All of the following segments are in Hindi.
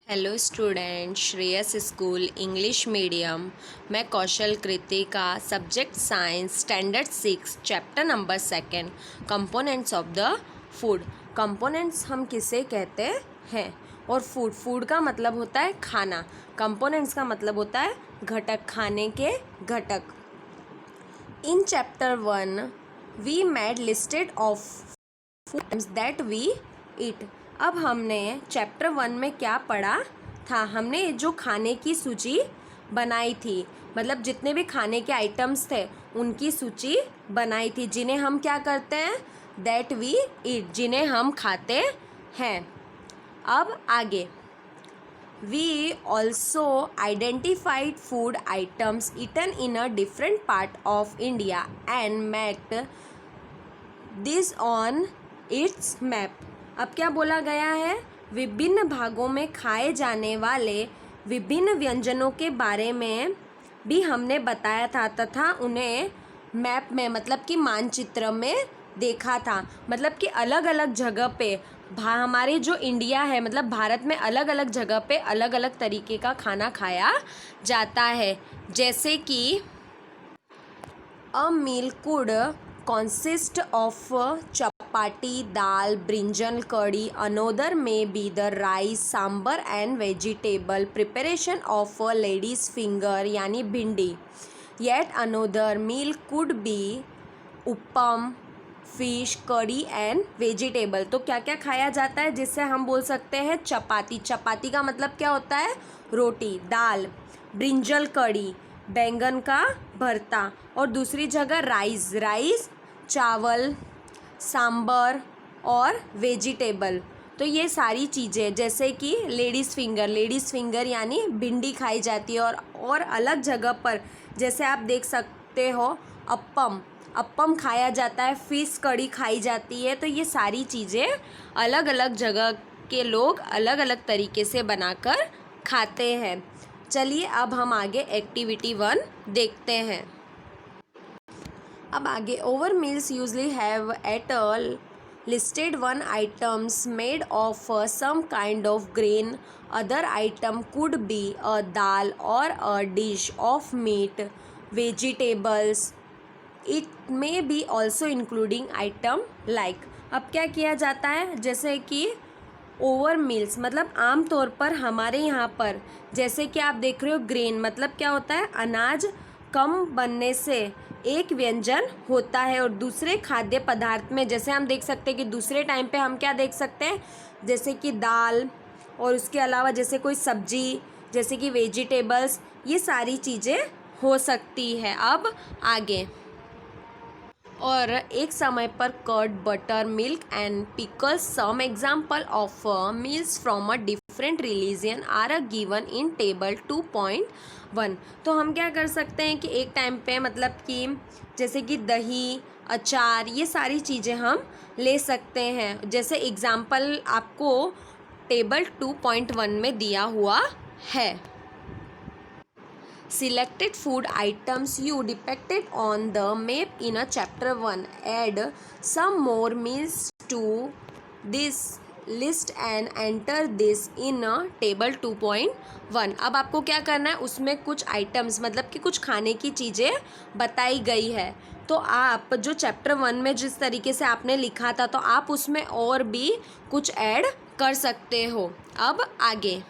Hello student, Shreyas school English medium. मैं Kaushal Kritika, subject science, standard 6, chapter number 2, components of the food. Components हम किसे कहते हैं? और फूड का मतलब होता है खाना। कंपोनेंट्स का मतलब होता है घटक, खाने के घटक। In chapter 1 we made listed of foods that we eat. अब हमने चैप्टर 1 में क्या पढ़ा था? हमने जो खाने की सूची बनाई थी, मतलब जितने भी खाने के आइटम्स थे उनकी सूची बनाई थी, जिन्हें हम क्या करते हैं? दैट वी ईट, जिन्हें हम खाते हैं। अब आगे, we also identified food items eaten in a different part of India and marked this on its map. अब क्या बोला गया है? विभिन्न भागों में खाए जाने वाले विभिन्न व्यंजनों के बारे में भी हमने बताया था तथा उन्हें मैप में, मतलब कि मानचित्र में देखा था। मतलब कि अलग अलग जगह पे हमारे जो इंडिया है, मतलब भारत में अलग अलग जगह पे अलग अलग तरीके का खाना खाया जाता है। जैसे कि अ मील could consist of chapati, dal, brinjal curry. Another may be the rice, sambar and vegetable preparation of a lady's finger यानी भिंडी. Yet another meal could be uppam, fish, करी एंड वेजिटेबल। तो क्या क्या खाया जाता है जिससे हम बोल सकते हैं चपाती? चपाती का मतलब क्या होता है? रोटी। दाल, ब्रिंजल कड़ी, बैंगन का भरता। और दूसरी जगह राइस चावल, सांबर और वेजिटेबल। तो ये सारी चीज़ें, जैसे कि लेडीज़ फिंगर यानी भिंडी खाई जाती है। और अलग जगह पर जैसे आप देख सकते हो अप्पम खाया जाता है, फिश कड़ी खाई जाती है। तो ये सारी चीज़ें अलग अलग जगह के लोग अलग अलग तरीके से बनाकर खाते हैं। चलिए अब हम आगे एक्टिविटी 1 देखते हैं। अब आगे, over meals usually have at a listed one items made of some kind of grain. Other item could be a dal or a dish of meat, vegetables. It may be also including item like. अब क्या किया जाता है? जैसे कि ओवर मील्स मतलब आम तौर पर हमारे यहाँ पर, जैसे कि आप देख रहे हो ग्रेन मतलब क्या होता है? अनाज कम बनने से एक व्यंजन होता है। और दूसरे खाद्य पदार्थ में जैसे हम देख सकते हैं कि दूसरे टाइम पे हम क्या देख सकते हैं, जैसे कि दाल, और उसके अलावा जैसे कोई सब्जी, जैसे कि वेजिटेबल्स, ये सारी चीज़ें हो सकती है। अब आगे, और एक समय पर curd, butter, milk and pickles, some example of meals from a different religion are given in table 2.1। तो हम क्या कर सकते हैं कि एक टाइम पे, मतलब कि जैसे कि दही, अचार, ये सारी चीज़ें हम ले सकते हैं। जैसे एग्जाम्पल आपको टेबल 2.1 में दिया हुआ है। Selected food items you depicted on the map in a chapter 1. Add some more meals to this list and enter this in a table 2.1. अब आपको क्या करना है? उसमें कुछ आइटम्स, मतलब कि कुछ खाने की चीज़ें बताई गई है। तो आप जो चैप्टर 1 में जिस तरीके से आपने लिखा था, तो आप उसमें और भी कुछ ऐड कर सकते हो। अब आगे,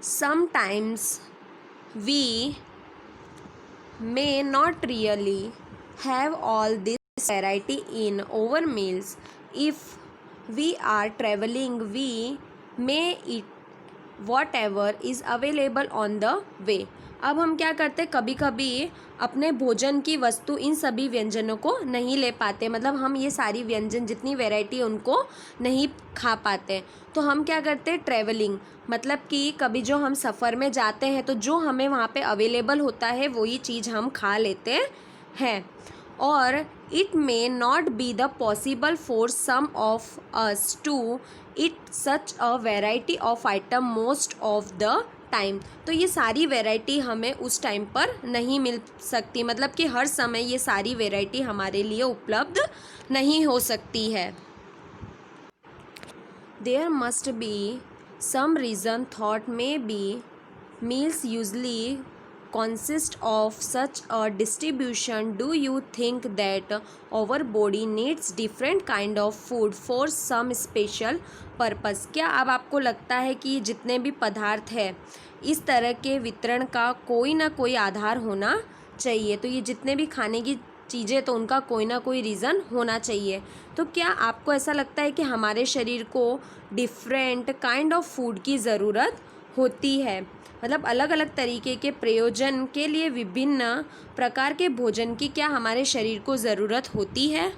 sometimes we may not really have all this variety in our meals. If we are traveling, we may eat whatever is available on the way. अब हम क्या करते हैं, कभी कभी अपने भोजन की वस्तु इन सभी व्यंजनों को नहीं ले पाते, मतलब हम ये सारी व्यंजन जितनी वैरायटी उनको नहीं खा पाते। तो हम क्या करते हैं? ट्रैवलिंग, मतलब कि कभी जो हम सफ़र में जाते हैं तो जो हमें वहाँ पे अवेलेबल होता है वही चीज़ हम खा लेते हैं। और it may not be the possible for some of us to eat such a variety of item most of the time. तो ये सारी वेराइटी हमें उस टाइम पर नहीं मिल सकती, मतलब कि हर समय ये सारी वेराइटी हमारे लिए उपलब्ध नहीं हो सकती है। There must be some reason thought maybe meals usually consist of such a distribution. Do you think that our body needs different kind of food for some special purpose? क्या अब आपको लगता है कि जितने भी पदार्थ है इस तरह के वितरण का कोई ना कोई आधार होना चाहिए? तो ये जितने भी खाने की चीज़ें तो उनका कोई ना कोई रीज़न होना चाहिए। तो क्या आपको ऐसा लगता है कि हमारे शरीर को डिफरेंट काइंड ऑफ फूड की ज़रूरत होती है? मतलब अलग अलग तरीके के प्रयोजन के लिए विभिन्न प्रकार के भोजन की क्या हमारे शरीर को ज़रूरत होती है?